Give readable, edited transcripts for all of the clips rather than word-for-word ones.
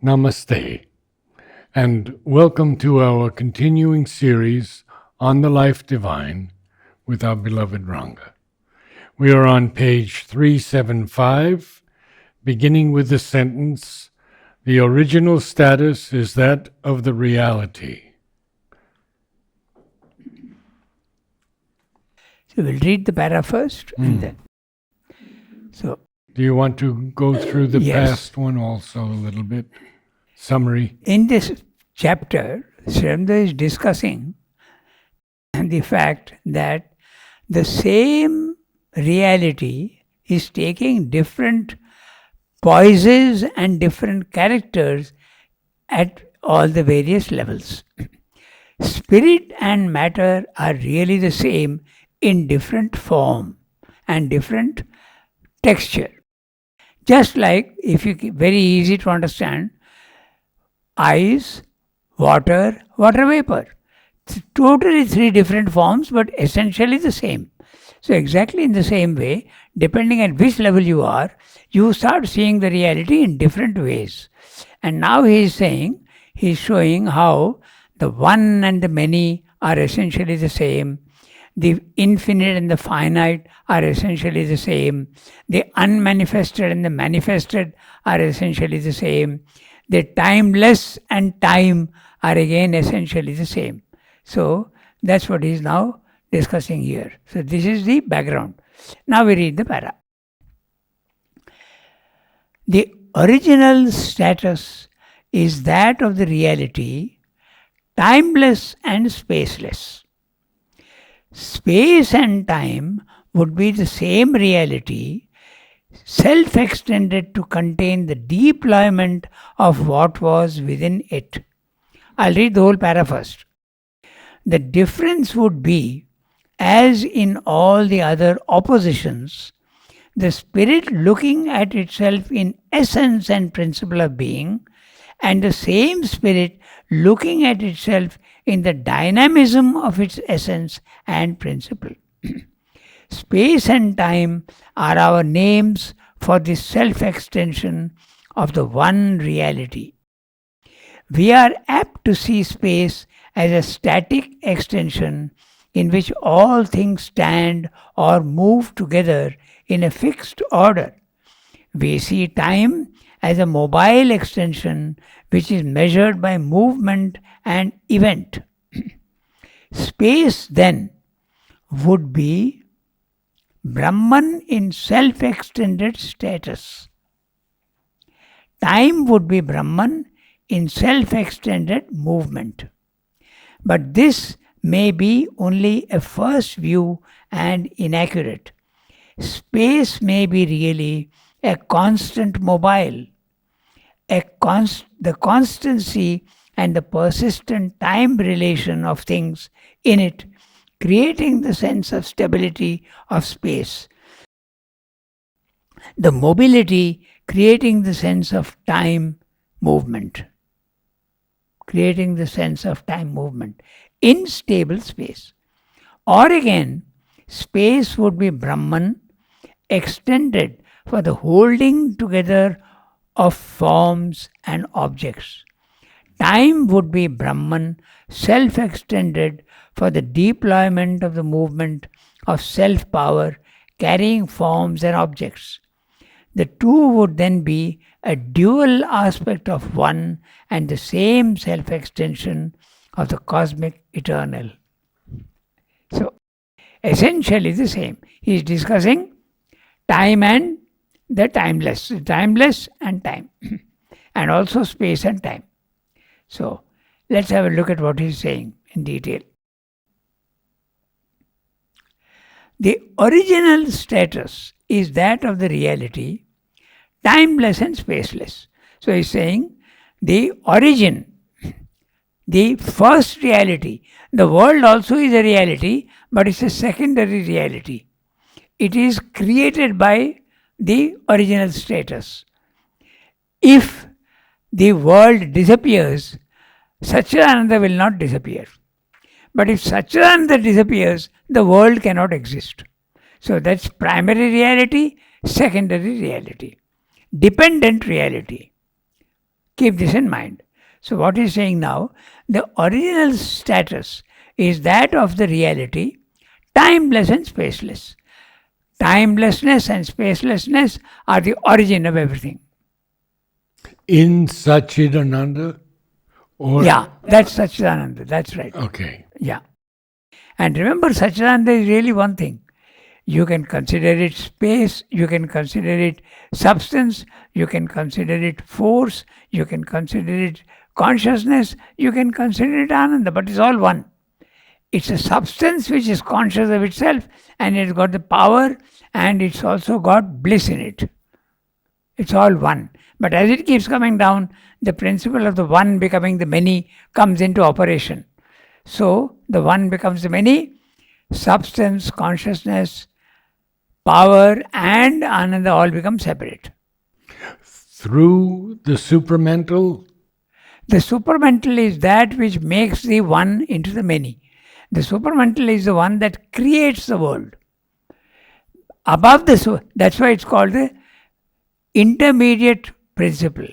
Namaste, and welcome to our continuing series on the life divine with our beloved Ranga. We are on page 375, beginning with the sentence, "The original status is that of the reality." So we'll read the para first and then. So, do you want to go through the Yes. past one also a little bit? Summary. In this chapter, Srimda is discussing the fact that the same reality is taking different poises and different characters at all the various levels. Spirit and matter are really the same in different form and different texture. Just like, if you very easy to understand, ice, water vapor. It's totally three different forms, but essentially the same. So exactly in the same way, depending at which level you are, you start seeing the reality in different ways. And now he's showing how the one and the many are essentially the same. The infinite and the finite are essentially the same. The unmanifested and the manifested are essentially the same. The timeless and time are again essentially the same. So that's what he is now discussing here. So this is the background. Now we read the para. The original status is that of the reality, timeless and spaceless. Space and time would be the same reality, self-extended to contain the deployment of what was within it. I'll read the whole para first. The difference would be, as in all the other oppositions, the spirit looking at itself in essence and principle of being, and the same spirit looking at itself in the dynamism of its essence and principle. Space and time are our names for this self-extension of the one reality. We are apt to see space as a static extension in which all things stand or move together in a fixed order. We see time as a mobile extension which is measured by movement and event. Space then would be Brahman in self-extended status. Time would be Brahman in self-extended movement. But this may be only a first view and inaccurate. Space may be really a constant mobile. The constancy and the persistent time relation of things in it, creating the sense of stability of space. The mobility creating the sense of time movement. Creating the sense of time movement in stable space. Or again, space would be Brahman extended for the holding together of forms and objects. Time would be Brahman self-extended for the deployment of the movement of self-power carrying forms and objects. The two would then be a dual aspect of one and the same self-extension of the cosmic eternal. So, essentially the same. He is discussing time and the timeless and time, and also space and time. So, let's have a look at what he is saying in detail. The original status is that of the reality, timeless and spaceless. So he's saying the origin, the first reality, the world also is a reality, but it's a secondary reality. It is created by the original status. If the world disappears, Satchidananda will not disappear. But if Satchidananda disappears, the world cannot exist. So that's primary reality, secondary reality, dependent reality. Keep this in mind. So what he's saying now, the original status is that of the reality, timeless and spaceless. Timelessness and spacelessness are the origin of everything. In Satchidananda? Or Yeah, that's Satchidananda. That's right. okay. Yeah. And remember, Satchidananda is really one thing. You can consider it space, you can consider it substance, you can consider it force, you can consider it consciousness, you can consider it Ananda, but it's all one. It's a substance which is conscious of itself, and it's got the power, and it's also got bliss in it. It's all one. But as it keeps coming down, the principle of the one becoming the many comes into operation. So the one becomes the many, substance, consciousness, power, and Ananda all become separate. Through the supramental? The supramental is that which makes the one into the many. The supramental is the one that creates the world. Above that's why it's called the intermediate principle.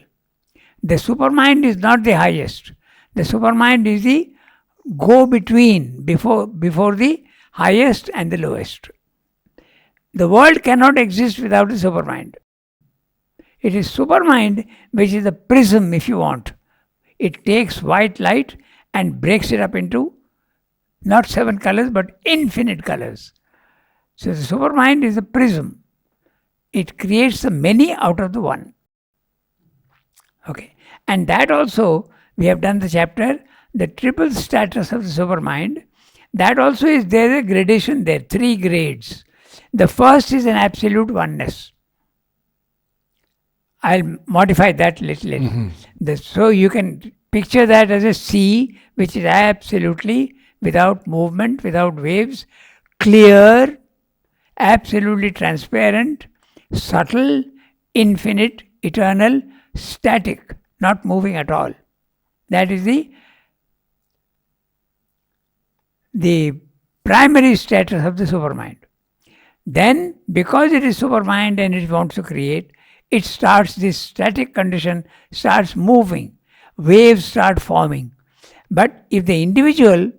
The supermind is not the highest. The supermind is the go-between before the highest and the lowest. The world cannot exist without the supermind. It is supermind which is the prism, if you want. It takes white light and breaks it up into not 7 colors but infinite colors. So the supermind is a prism. It creates the many out of the one. Okay. And that also, we have done the chapter, the triple status of the supermind. That also is there a gradation there, 3 grades. The first is an absolute oneness. I'll modify that little. Mm-hmm. So you can picture that as a sea which is absolutely without movement, without waves, clear, absolutely transparent, subtle, infinite, eternal, static, not moving at all. That is the primary status of the supermind. Then, because it is supermind and it wants to create, it starts, this static condition starts moving. Waves start forming. But if the individual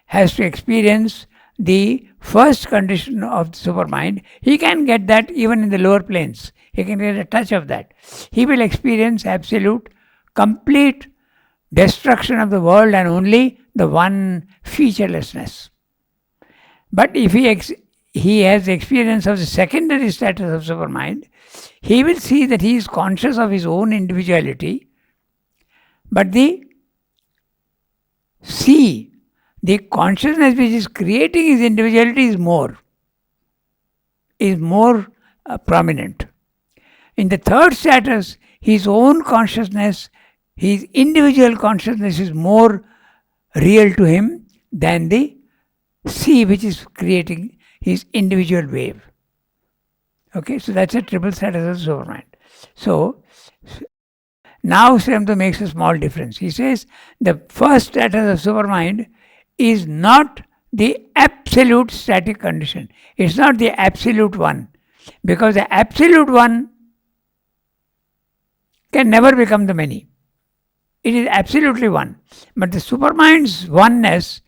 has to experience the first condition of the supermind, he can get that even in the lower planes. He can get a touch of that. He will experience absolute, complete destruction of the world and only the one featurelessness. But if he has the experience of the secondary status of supermind, he will see that he is conscious of his own individuality, but the consciousness which is creating his individuality is more prominent. In the third status, his own consciousness, his individual consciousness is more real to him than the sea which is creating his individual wave. Okay, so that's a triple status of supermind. So now Srimto makes a small difference. He says the first status of supermind is not the absolute static condition. It's not the absolute one. Because the absolute one can never become the many. It is absolutely one. But the supermind's oneness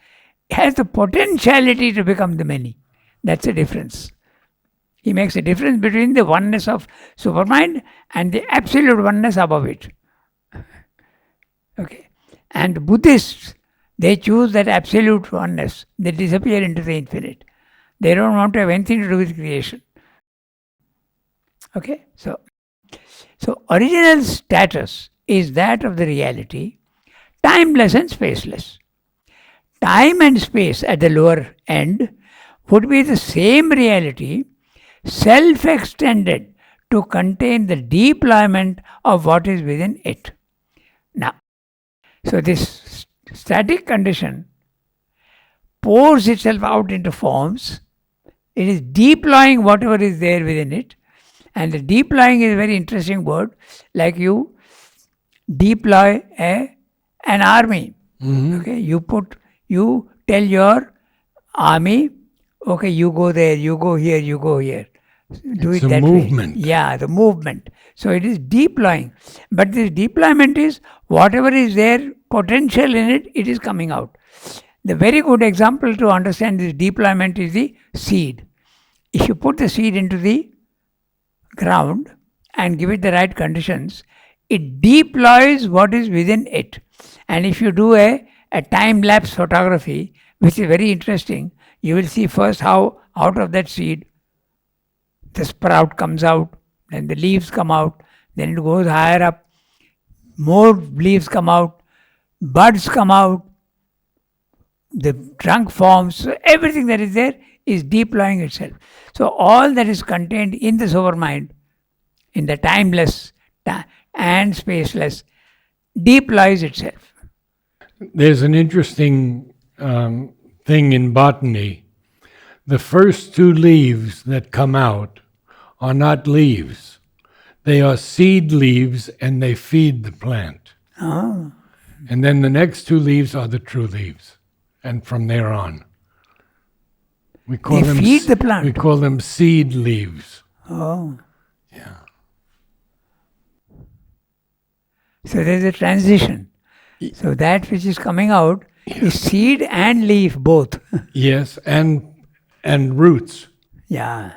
has the potentiality to become the many. That's the difference. He makes a difference between the oneness of supermind and the absolute oneness above it. Okay. And Buddhists, they choose that absolute oneness. They disappear into the infinite. They don't want to have anything to do with creation. Okay. So original status is that of the reality, timeless and spaceless. Time and space at the lower end would be the same reality, self-extended to contain the deployment of what is within it. Now, so this static condition pours itself out into forms. It is deploying whatever is there within it. And the deploying is a very interesting word. Like you deploy an army. Mm-hmm. Okay, you tell your army, okay, you go there, you go here, you go here. Do it's it that movement. way. Yeah, the movement. So it is deploying. But this deployment is whatever is there, potential in it, it is coming out. The very good example to understand this deployment is the seed. If you put the seed into the ground and give it the right conditions, it deploys what is within it. And if you do a time-lapse photography, which is very interesting, you will see first how out of that seed the sprout comes out, then the leaves come out, then it goes higher up, more leaves come out, buds come out, the trunk forms, so everything that is there is deploying itself. So all that is contained in the sober mind, in the timeless and spaceless, deploys itself. There's an interesting thing in botany. The first two leaves that come out are not leaves. They are seed leaves and they feed the plant. Oh. And then the next two leaves are the true leaves. And from there on. We call They them feed the plant. We call them seed leaves. Oh. Yeah. So there's a transition. So that which is coming out is seed and leaf both. Yes, and roots. Yeah.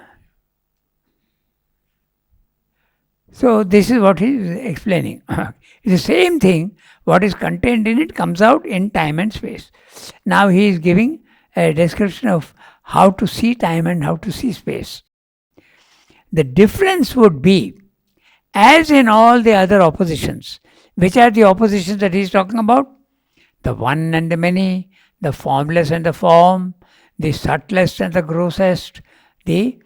So this is what he is explaining. It's the same thing. What is contained in it comes out in time and space. Now he is giving a description of how to see time and how to see space. The difference would be, as in all the other oppositions, which are the oppositions that he is talking about? The one and the many, the formless and the form, the subtlest and the grossest, the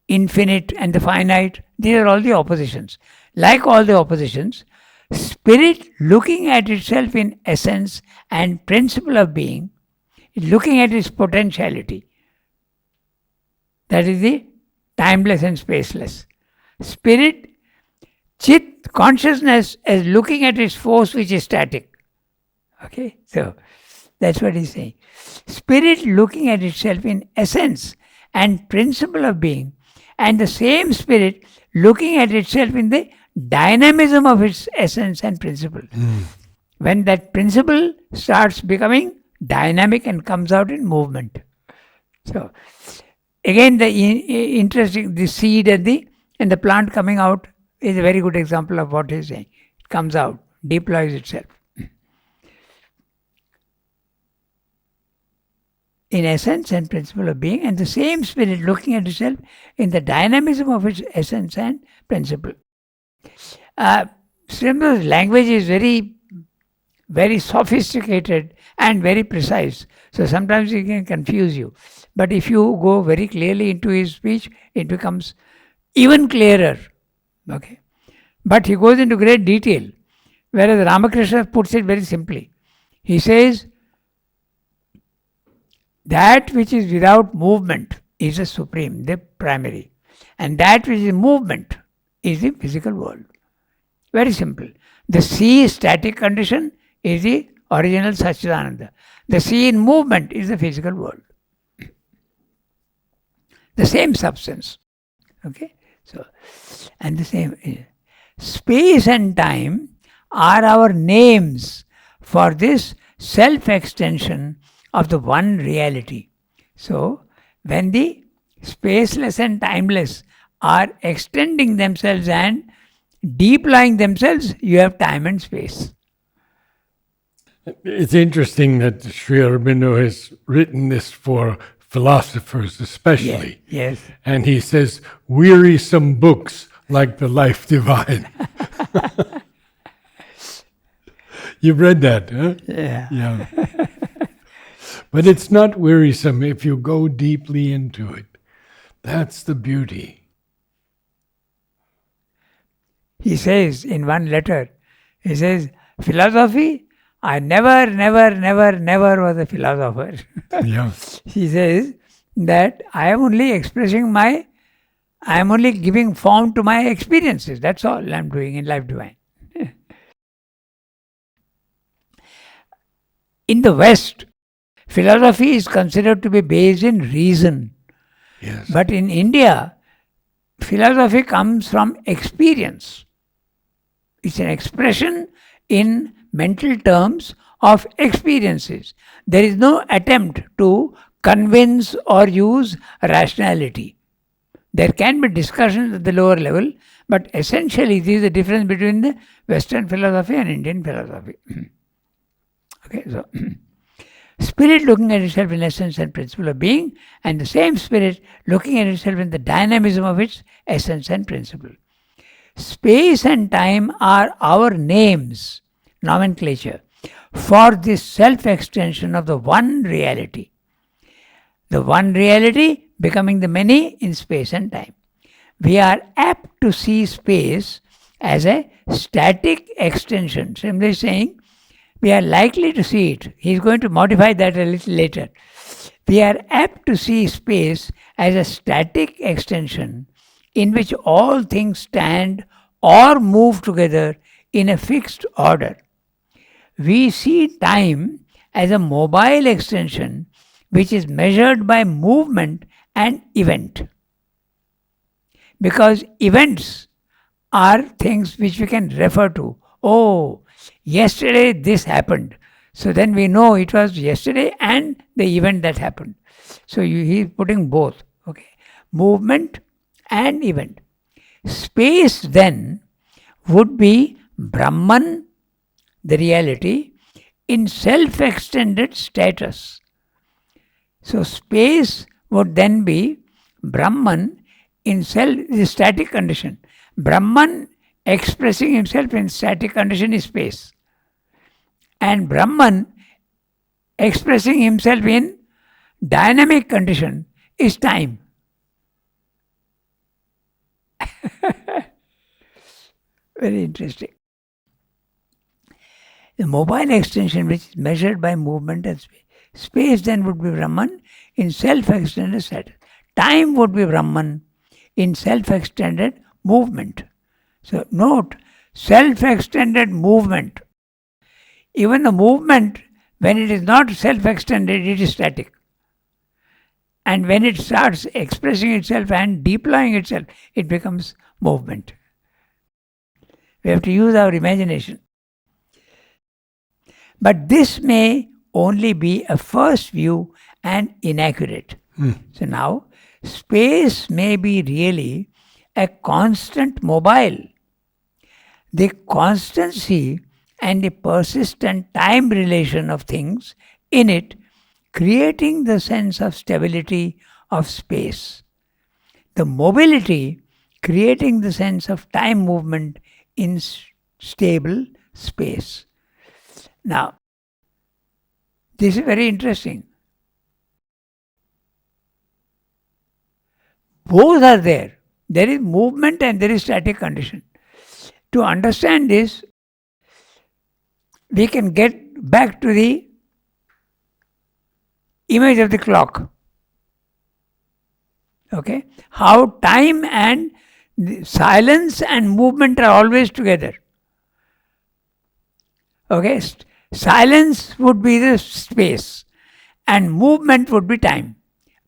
infinite and the finite. These are all the oppositions. Like all the oppositions, spirit looking at itself in essence and principle of being, looking at its potentiality. That is the timeless and spaceless. Spirit, Chit, consciousness is looking at its force which is static. Okay, so that's what he's saying. Spirit looking at itself in essence and principle of being, and the same spirit looking at itself in the dynamism of its essence and principle. When that principle starts becoming dynamic and comes out in movement. So again, the interesting, the seed and the plant coming out is a very good example of what he's saying. It comes out, deploys itself. In essence and principle of being, and the same spirit looking at itself in the dynamism of its essence and principle. Srim's language is very, very sophisticated and very precise. So sometimes it can confuse you. But if you go very clearly into his speech, it becomes even clearer. Okay. But he goes into great detail, whereas Ramakrishna puts it very simply. He says, that which is without movement is the supreme, the primary. And that which is movement is the physical world. Very simple. The sea static condition is the original Satchidananda. The sea in movement is the physical world. The same substance. Okay? So, and the same. Space and time are our names for this self-extension of the one reality. So, when the spaceless and timeless are extending themselves and deploying themselves, you have time and space. It's interesting that Sri Aurobindo has written this for philosophers especially. Yes. And he says, wearisome books like the Life Divine. You've read that, huh? Yeah. But it's not wearisome if you go deeply into it. That's the beauty. He says in one letter, he says, philosophy, I never was a philosopher. Yeah. He says that I am only giving form to my experiences. That's all I'm doing in Life Divine. In the West, philosophy is considered to be based in reason. Yes. But in India, philosophy comes from experience. It's an expression in mental terms of experiences. There is no attempt to convince or use rationality. There can be discussions at the lower level, but essentially this is the difference between the Western philosophy and Indian philosophy. Okay, so spirit looking at itself in essence and principle of being, and the same spirit looking at itself in the dynamism of its essence and principle. Space and time are our names, nomenclature, for this self extension of the one reality. The one reality becoming the many in space and time. We are apt to see space as a static extension. Simply saying, we are likely to see it. He is going to modify that a little later. We are apt to see space as a static extension in which all things stand or move together in a fixed order. We see time as a mobile extension which is measured by movement and event. Because events are things which we can refer to. Oh, yesterday this happened. So then we know it was yesterday and the event that happened. So he is putting both. Okay, movement and event. Space then would be Brahman, the reality, in self-extended status. So space would then be Brahman in the static condition. Brahman expressing himself in static condition is space. And Brahman expressing himself in dynamic condition is time. Very interesting. The mobile extension, which is measured by movement and space. Space then would be Brahman in self-extended status. Time would be Brahman in self-extended movement. So note, self-extended movement. Even the movement, when it is not self-extended, it is static. And when it starts expressing itself and deploying itself, it becomes movement. We have to use our imagination. But this may only be a first view and inaccurate. So now, space may be really a constant mobile. The constancy and the persistent time relation of things in it, creating the sense of stability of space. The mobility, creating the sense of time movement in stable space. Now, this is very interesting. Both are there. There is movement and there is static condition. To understand this, we can get back to the image of the clock. Okay? How time and silence and movement are always together. Okay? Silence would be the space and movement would be time.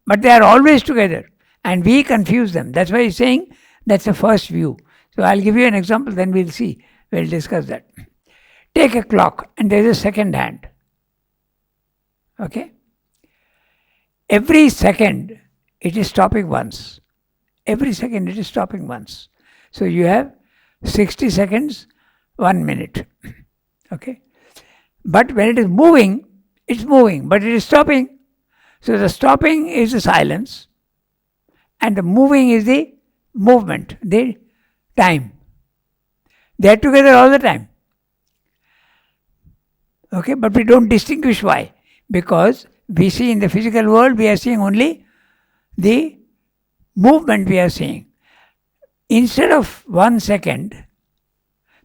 But they are always together and we confuse them. That's why he's saying that's the first view. So I'll give you an example, then we'll see. We'll discuss that. Take a clock and there's a second hand. Okay? Every second it is stopping once. Every second it is stopping once. So you have 60 seconds, 1 minute. Okay? But when it is moving, it's moving, but it is stopping. So the stopping is the silence and the moving is the movement, the time. They are together all the time. Okay, but we don't distinguish why. Because we see in the physical world, we are seeing only the movement we are seeing. Instead of 1 second,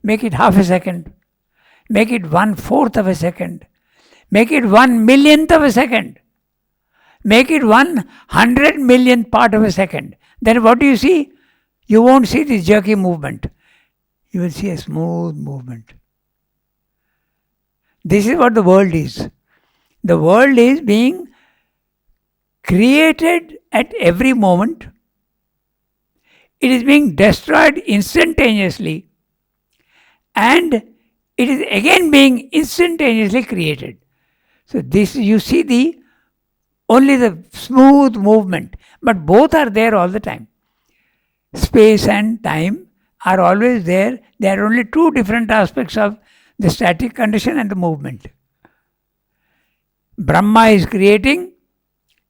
make it half a second. Make it 1/4 of a second. Make it 1/1,000,000th of a second. Make it 100 millionth part of a second. Then what do you see? You won't see this jerky movement. You will see a smooth movement. This is what the world is. The world is being created at every moment. It is being destroyed instantaneously, and it is again being instantaneously created. So this, you see, only the smooth movement, but both are there all the time. Space and time are always there. There are only two different aspects of the static condition and the movement. Brahma is creating.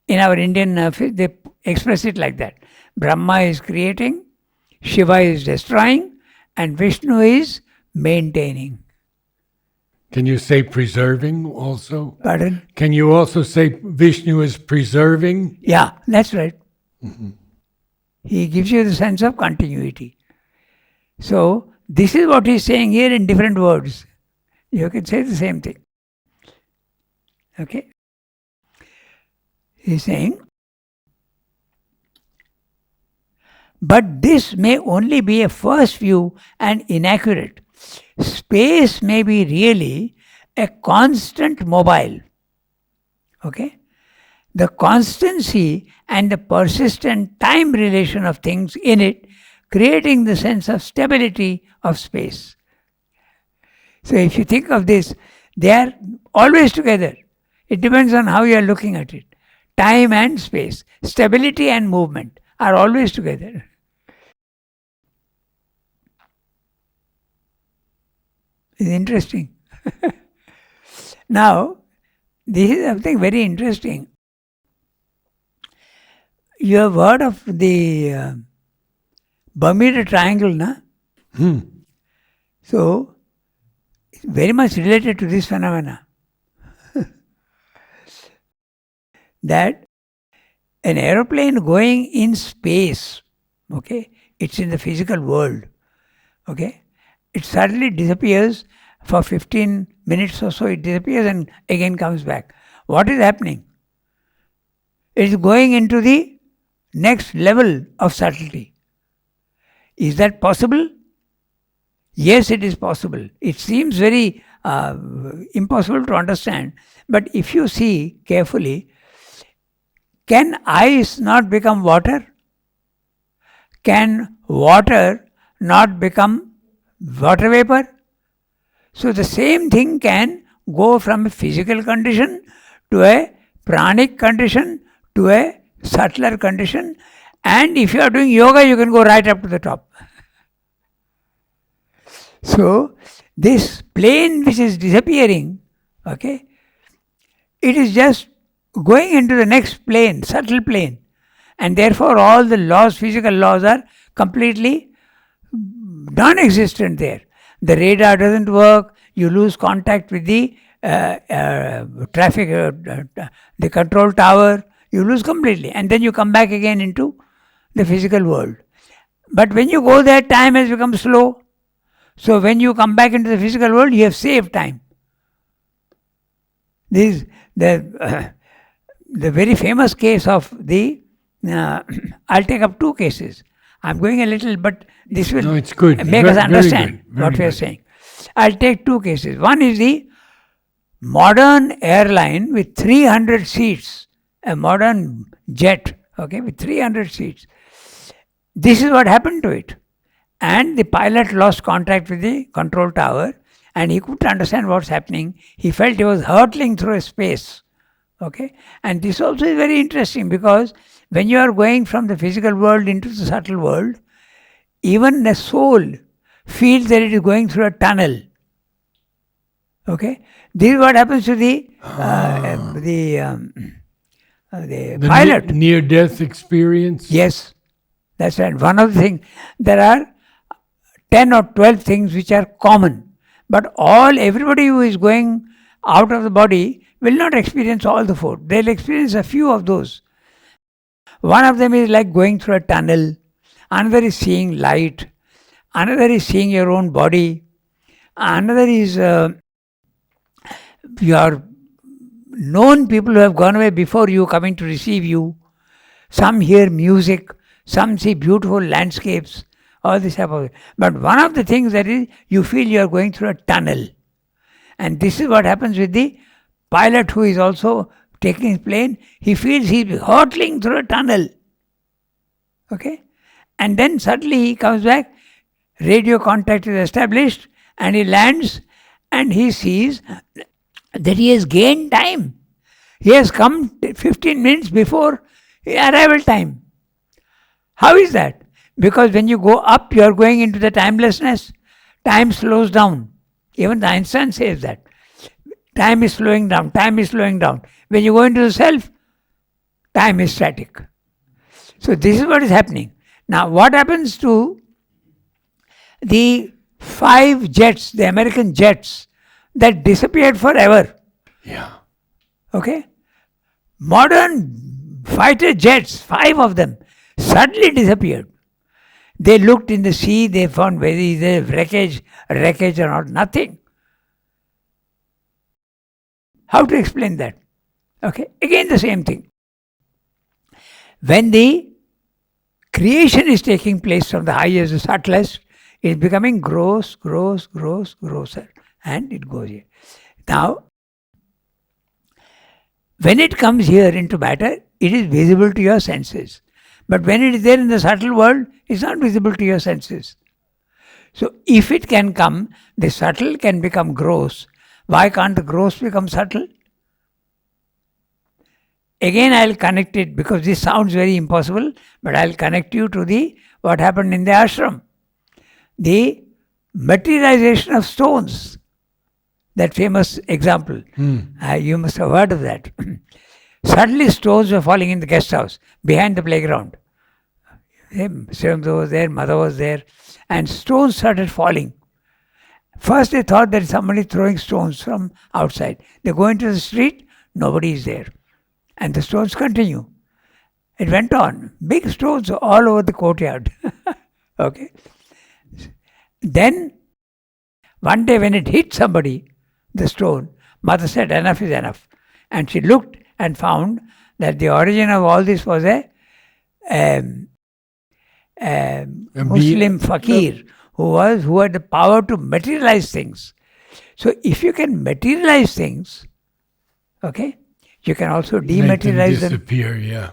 In our Indian they express it like that. Brahma is creating, Shiva is destroying, and Vishnu is maintaining. Can you say preserving also? Pardon? Can you also say Vishnu is preserving? Yeah, that's right. He gives you the sense of continuity. So, this is what he's saying here in different words. You can say the same thing. Okay? He's saying, but this may only be a first view and inaccurate. Space may be really a constant mobile. Okay? The constancy and the persistent time relation of things in it, creating the sense of stability of space. So if you think of this, they are always together. It depends on how you are looking at it. Time and space, stability and movement are always together. It's interesting. Now, this is something very interesting. You have heard of the Bermuda Triangle, na? So, it's very much related to this phenomena. That an aeroplane going in space, okay, it's in the physical world, okay, it suddenly disappears for 15 minutes or so, it disappears and again comes back. What is happening? It is going into the next level of subtlety. Is that possible? Yes, it is possible. It seems very impossible to understand, but if you see carefully, can ice not become water? Can water not become water vapor? So the same thing can go from a physical condition to a pranic condition to a subtler condition, and if you are doing yoga, you can go right up to the top. So this plane which is disappearing, okay, it is just going into the next plane, subtle plane, and therefore all the laws, physical laws, are completely non-existent there. The radar doesn't work, you lose contact with the traffic, the control tower, you lose completely, and then you come back again into the physical world. But when you go there, time has become slow. So when you come back into the physical world, you have saved time. This is the very famous case of the, I'll take up two cases. I'm going a little, but this will it's good. make us understand what we are saying. I'll take two cases. One is the modern airline with 300 seats, a modern jet, okay, with 300 seats. This is what happened to it. And the pilot lost contact with the control tower and he couldn't understand what's happening. He felt he was hurtling through space. Okay, and this also is very interesting because when you are going from the physical world into the subtle world, even the soul feels that it is going through a tunnel. Okay, this is what happens to the pilot. Near-death experience. Yes, that's right. One of the things, there are 10 or 12 things which are common, but everybody who is going out of the body will not experience all the four. They'll experience a few of those. One of them is like going through a tunnel. Another is seeing light. Another is seeing your own body. Another is your known people who have gone away before you coming to receive you. Some hear music. Some see beautiful landscapes. All this type of. But one of the things that is, you feel you are going through a tunnel. And this is what happens with the pilot who is also taking his plane, he feels he's hurtling through a tunnel. Okay? And then suddenly he comes back, radio contact is established, and he lands and he sees that he has gained time. He has come 15 minutes before arrival time. How is that? Because when you go up, you are going into the timelessness. Time slows down. Even Einstein says that. Time is slowing down. Time is slowing down. When you go into the self, time is static. So this is what is happening. Now what happens to the 5 jets, the American jets, that disappeared forever? Yeah. Okay? Modern fighter jets, 5 of them, suddenly disappeared. They looked in the sea, they found whether there wreckage or not, nothing. How to explain that? Okay, again the same thing. When the creation is taking place from the highest to subtlest, it is becoming grosser, and it goes here. Now, when it comes here into matter, it is visible to your senses. But when it is there in the subtle world, it's not visible to your senses. So if it can come, the subtle can become gross. Why can't the gross become subtle? Again, I'll connect it because this sounds very impossible, but I'll connect you to what happened in the ashram. The materialization of stones. That famous example. You must have heard of that. Suddenly stones were falling in the guest house behind the playground. Srimata was there, mother was there, and stones started falling. First they thought that somebody throwing stones from outside. They go into the street, nobody is there. And the stones continue. It went on. Big stones all over the courtyard. Okay. Then, one day when it hit somebody, the stone, mother said, enough is enough. And she looked and found that the origin of all this was a Muslim fakir who had the power to materialize things. So if you can materialize things, okay, you can also dematerialize them. Disappear, yeah.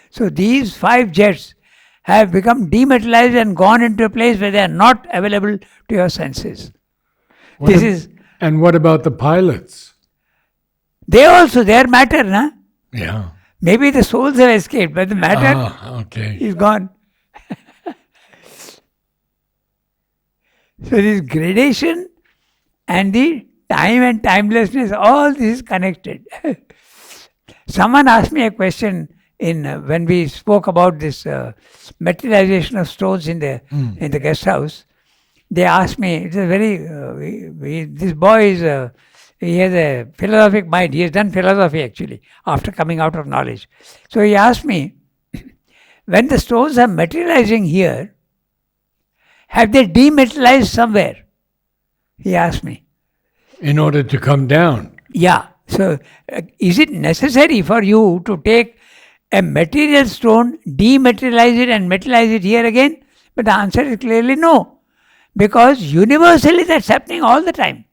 So these 5 jets have become dematerialized and gone into a place where they are not available to your senses. And what about the pilots? They are matter, na? Yeah. Maybe the souls have escaped, but the matter is gone. So this gradation and the time and timelessness, all this is connected. Someone asked me a question when we spoke about this materialization of stones in the guest house. They asked me, it's a very, this boy he has a philosophic mind. He has done philosophy actually after coming out of knowledge. So he asked me, when the stones are materializing here, have they dematerialized somewhere? He asked me. In order to come down. Yeah. So is it necessary for you to take a material stone, dematerialize it and materialize it here again? But the answer is clearly no. Because universally that's happening all the time.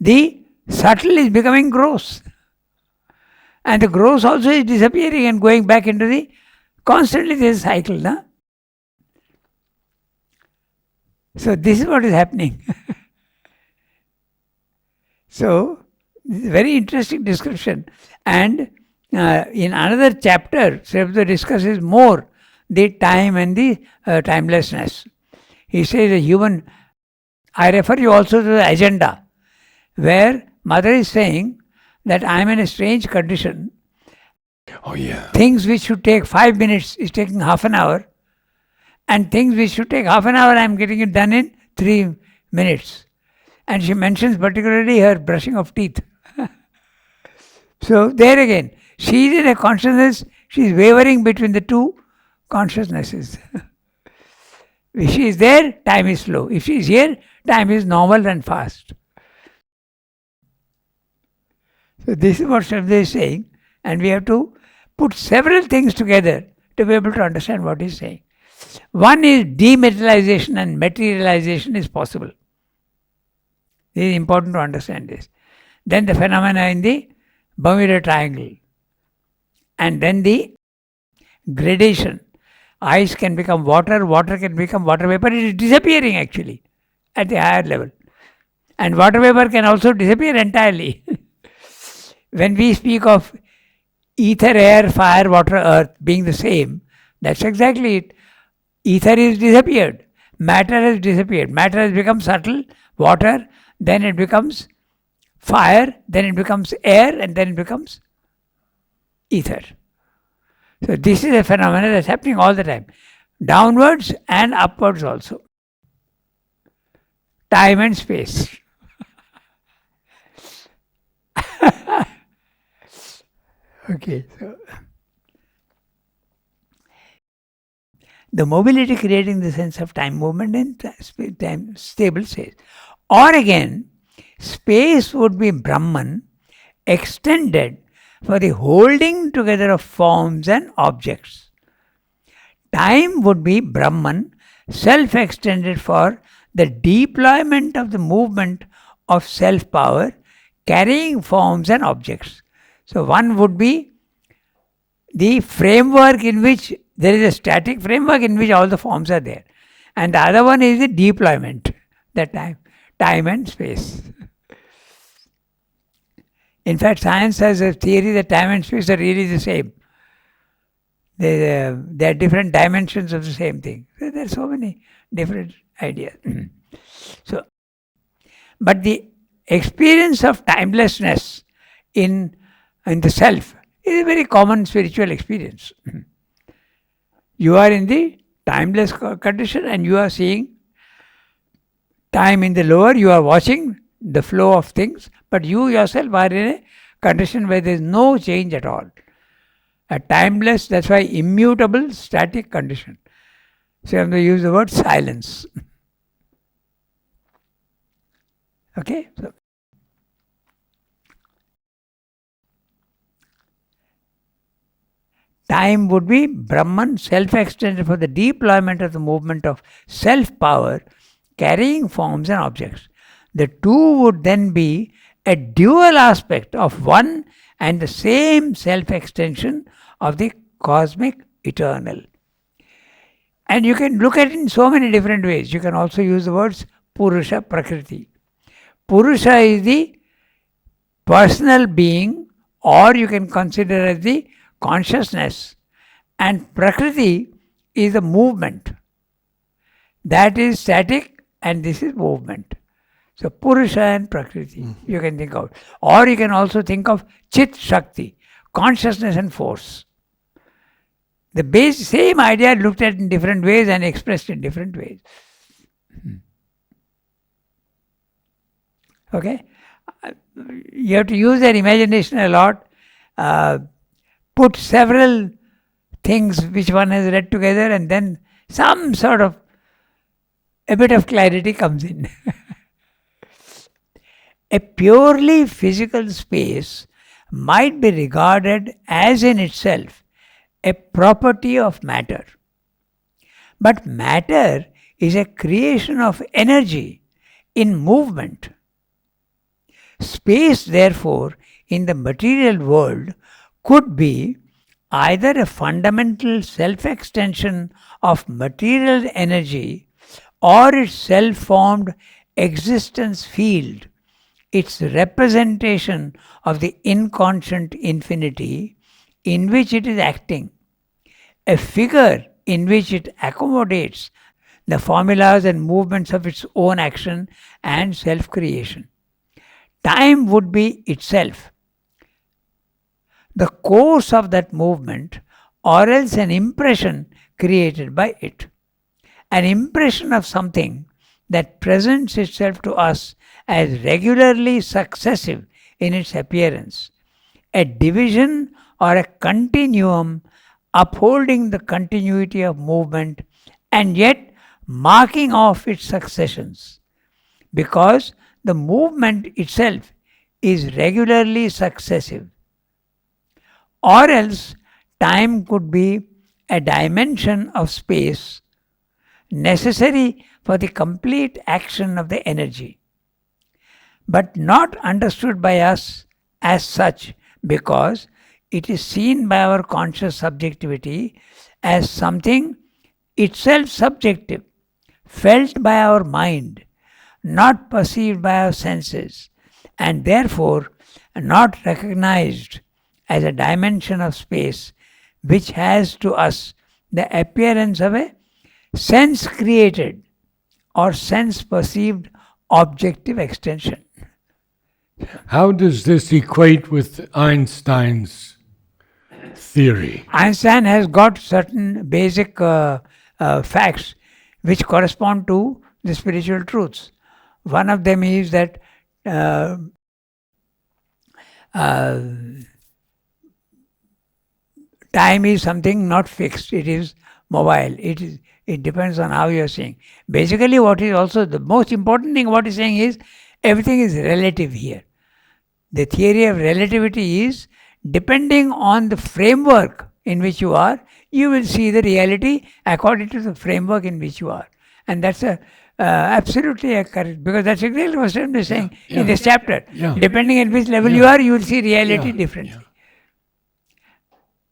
The subtle is becoming gross. And the gross also is disappearing and going back into the... Constantly this cycle. Na? So this is what is happening. So, this is a very interesting description. And in another chapter, Srivada discusses more the time and the timelessness. He says I refer you also to the agenda, where Mother is saying that I am in a strange condition. Oh yeah. Things which should take 5 minutes is taking half an hour, and things which should take half an hour I am getting it done in 3 minutes. And she mentions particularly her brushing of teeth. So there again, she is in a consciousness, she is wavering between the two consciousnesses. If she is there, time is slow. If she is here, time is normal and fast. So this is what Shabda is saying, and we have to put several things together to be able to understand what he is saying. One is dematerialization and materialization is possible. It is important to understand this. Then the phenomena in the Bermuda Triangle. And then the gradation. Ice can become water, water can become water vapor. It is disappearing actually at the higher level. And water vapor can also disappear entirely. When we speak of ether, air, fire, water, earth being the same, that's exactly it. Ether is disappeared. Matter has disappeared. Matter has become subtle, water, then it becomes fire, then it becomes air, and then it becomes ether. So this is a phenomenon that's happening all the time. Downwards and upwards also. Time and space. Okay, so the mobility creating the sense of time movement in time stable state. Or again, space would be Brahman extended for the holding together of forms and objects. Time would be Brahman self-extended for the deployment of the movement of self-power carrying forms and objects. So one would be the framework in which there is a static framework in which all the forms are there. And the other one is the deployment, that time and space. In fact, science has a theory that time and space are really the same. They are different dimensions of the same thing. There are so many different ideas. But the experience of timelessness in the self is a very common spiritual experience. You are in the timeless condition and you are seeing time in the lower, you are watching the flow of things, but you yourself are in a condition where there is no change at all. A timeless, that's why immutable, static condition. So I'm going to use the word silence. Okay? So time would be Brahman self-extended for the deployment of the movement of self-power carrying forms and objects. The two would then be a dual aspect of one and the same self-extension of the cosmic eternal. And you can look at it in so many different ways. You can also use the words Purusha, Prakriti. Purusha is the personal being, or you can consider as the consciousness, and Prakriti is the movement. That is static and this is movement. So Purusha and Prakriti, you can think of. Or you can also think of Chit Shakti, consciousness and force. The same idea looked at in different ways and expressed in different ways. Okay? You have to use their imagination a lot. Put several things which one has read together and then some sort of a bit of clarity comes in. A purely physical space might be regarded as in itself a property of matter. But matter is a creation of energy in movement. Space, therefore, in the material world could be either a fundamental self-extension of material energy or its self-formed existence field, its representation of the inconscient infinity in which it is acting, a figure in which it accommodates the formulas and movements of its own action and self-creation. Time would be itself the course of that movement, or else an impression created by it. An impression of something that presents itself to us as regularly successive in its appearance, a division or a continuum upholding the continuity of movement and yet marking off its successions, because the movement itself is regularly successive. Or else time could be a dimension of space necessary for the complete action of the energy, but not understood by us as such, because it is seen by our conscious subjectivity as something itself subjective, felt by our mind, not perceived by our senses, and therefore not recognized as a dimension of space which has to us the appearance of a sense created or sense perceived objective extension. How does this equate with Einstein's theory? Einstein has got certain basic facts which correspond to the spiritual truths. One of them is that time is something not fixed, it is mobile. It depends on how you are seeing. Basically, what is also the most important thing what he's saying is everything is relative here. The theory of relativity is depending on the framework in which you are, you will see the reality according to the framework in which you are. And that's absolutely correct, because that's exactly what Srimad is saying in this chapter. Depending at which level you are, you will see reality differently.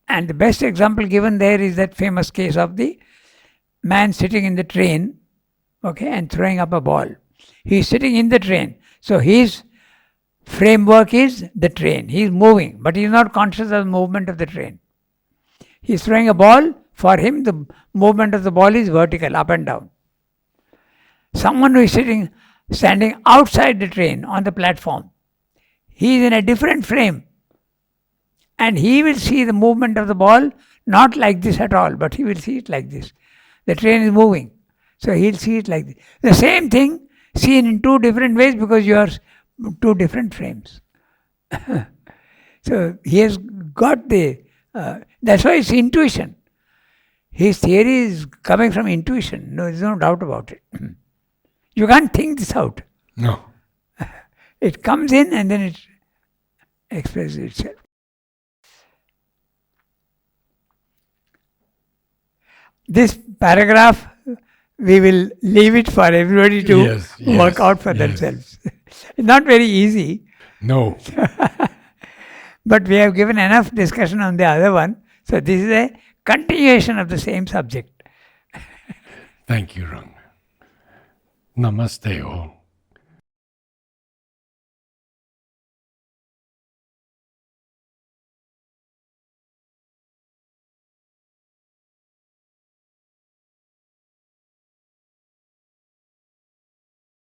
And the best example given there is that famous case of the man sitting in the train, and throwing up a ball. He is sitting in the train. So his framework is the train. He is moving, but he is not conscious of the movement of the train. He is throwing a ball. For him, the movement of the ball is vertical, up and down. Someone who is standing outside the train on the platform, he is in a different frame. And he will see the movement of the ball not like this at all, but he will see it like this. The train is moving, so he will see it like this. The same thing seen in two different ways because you are two different frames. So he has got that's why it's intuition. His theory is coming from intuition. No, there's no doubt about it. You can't think this out. No. It comes in and then it expresses itself. This paragraph, we will leave it for everybody to work out for themselves. It's not very easy. No. But we have given enough discussion on the other one. So this is a continuation of the same subject. Thank you, Ranga. Namaste all.